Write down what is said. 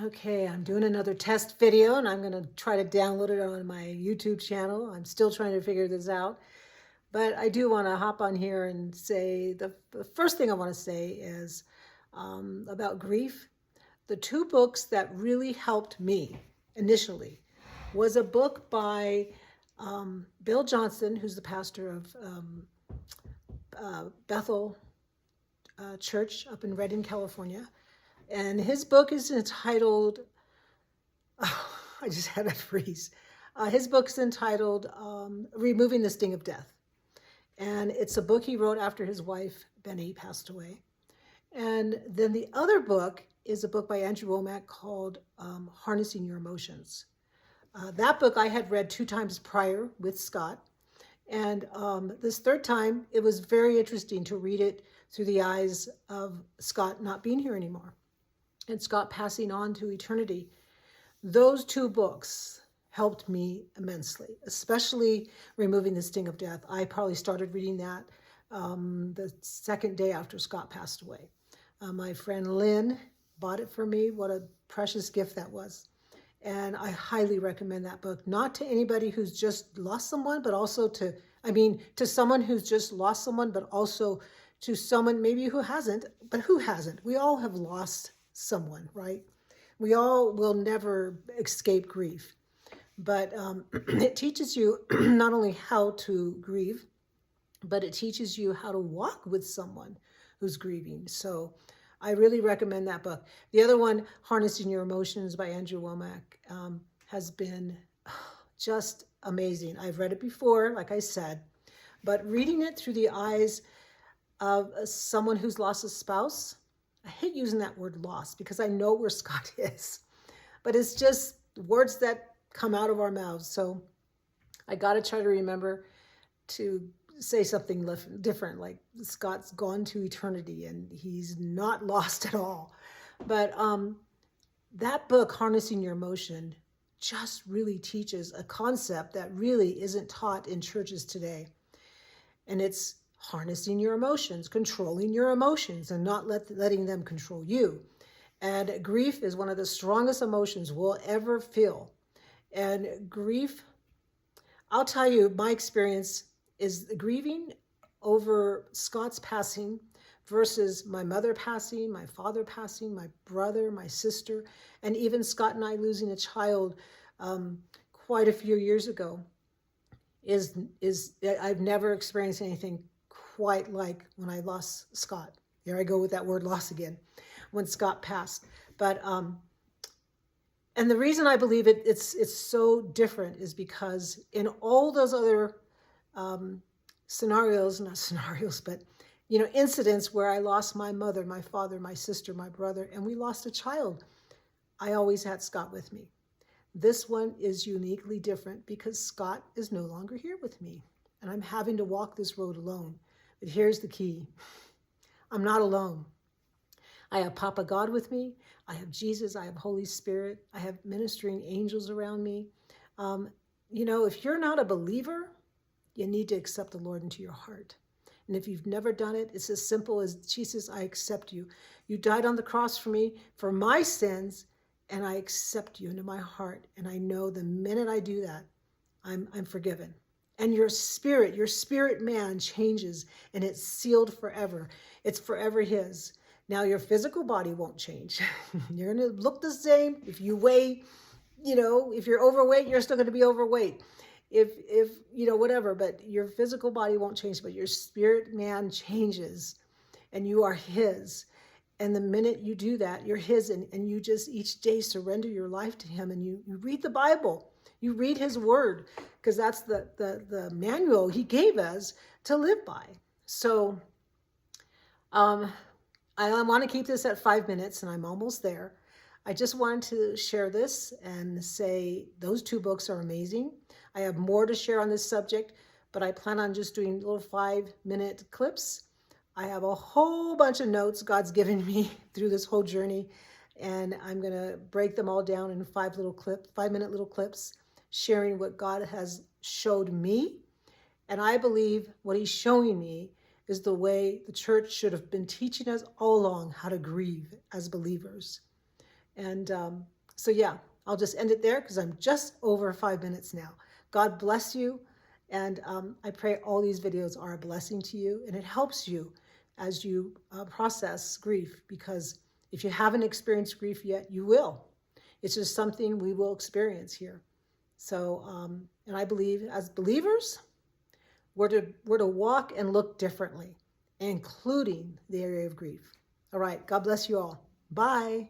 Okay, I'm doing another test video and I'm going to try to download it on my YouTube channel. I'm still trying to figure this out, but I do want to hop on here and say the first thing I want to say is about grief. The two books that really helped me initially was a book by Bill Johnson, who's the pastor of Bethel Church up in Redding, California. And his book is entitled, oh, I just had a freeze. His book's entitled Removing the Sting of Death. And it's a book he wrote after his wife, Benny, passed away. And then the other book is a book by Andrew Womack called Harnessing Your Emotions. That book I had read 2 times prior with Scott. And this third time, it was very interesting to read it through the eyes of Scott not being here anymore and Scott passing on to eternity. Those 2 books helped me immensely, especially Removing the Sting of Death. I probably started reading that the second day after Scott passed away. My friend Lynn bought it for me. What a precious gift that was. And I highly recommend that book, not to anybody who's just lost someone, but also to someone who's just lost someone, but also to someone maybe who hasn't, but who hasn't? We all have lost someone, right? We all will never escape grief, but it teaches you not only how to grieve, but it teaches you how to walk with someone who's grieving. So I really recommend that book. The other one, Harnessing Your Emotions by Andrew Womack, has been just amazing. I've read it before, like I said, but reading it through the eyes of someone who's lost a spouse, I hate using that word lost because I know where Scott is, but it's just words that come out of our mouths. So I got to try to remember to say something different, like Scott's gone to eternity and he's not lost at all. But that book, Harnessing Your Emotion, just really teaches a concept that really isn't taught in churches today. And it's harnessing your emotions, controlling your emotions, and not letting them control you. And grief is one of the strongest emotions we'll ever feel. And grief, I'll tell you, my experience is grieving over Scott's passing versus my mother passing, my father passing, my brother, my sister, and even Scott and I losing a child quite a few years ago is I've never experienced anything quite like when I lost Scott. There I go with that word loss again, when Scott passed. But and the reason I believe it's so different is because in all those other scenarios, not scenarios, but incidents where I lost my mother, my father, my sister, my brother, and we lost a child, I always had Scott with me. This one is uniquely different because Scott is no longer here with me, and I'm having to walk this road alone. But here's the key. I'm not alone. I have Papa God with me. I have Jesus. I have Holy Spirit. I have ministering angels around me. If you're not a believer, you need to accept the Lord into your heart. And if you've never done it, it's as simple as, Jesus, I accept you. You died on the cross for me, for my sins, and I accept you into my heart. And I know the minute I do that, I'm forgiven. And your spirit man changes, and it's sealed forever. It's forever his. Now your physical body won't change. You're going to look the same. If you weigh, if you're overweight, you're still going to be overweight. If whatever, but your physical body won't change, but your spirit man changes, and you are his. And the minute you do that, you're his, and you just each day surrender your life to him, and you read the Bible. You read his word, because that's the manual he gave us to live by. So I want to keep this at 5 minutes, and I'm almost there. I just wanted to share this and say those 2 books are amazing. I have more to share on this subject, but I plan on just doing little 5-minute clips. I have a whole bunch of notes God's given me through this whole journey, and I'm going to break them all down in 5-minute little clips, sharing what God has showed me. And I believe what he's showing me is the way the church should have been teaching us all along how to grieve as believers. And so, yeah, I'll just end it there because I'm just over 5 minutes now. God bless you. And I pray all these videos are a blessing to you, and it helps you as you process grief, because if you haven't experienced grief yet, you will. It's just something we will experience here. So, and I believe as believers, we're to walk and look differently, including the area of grief. All right. God bless you all. Bye.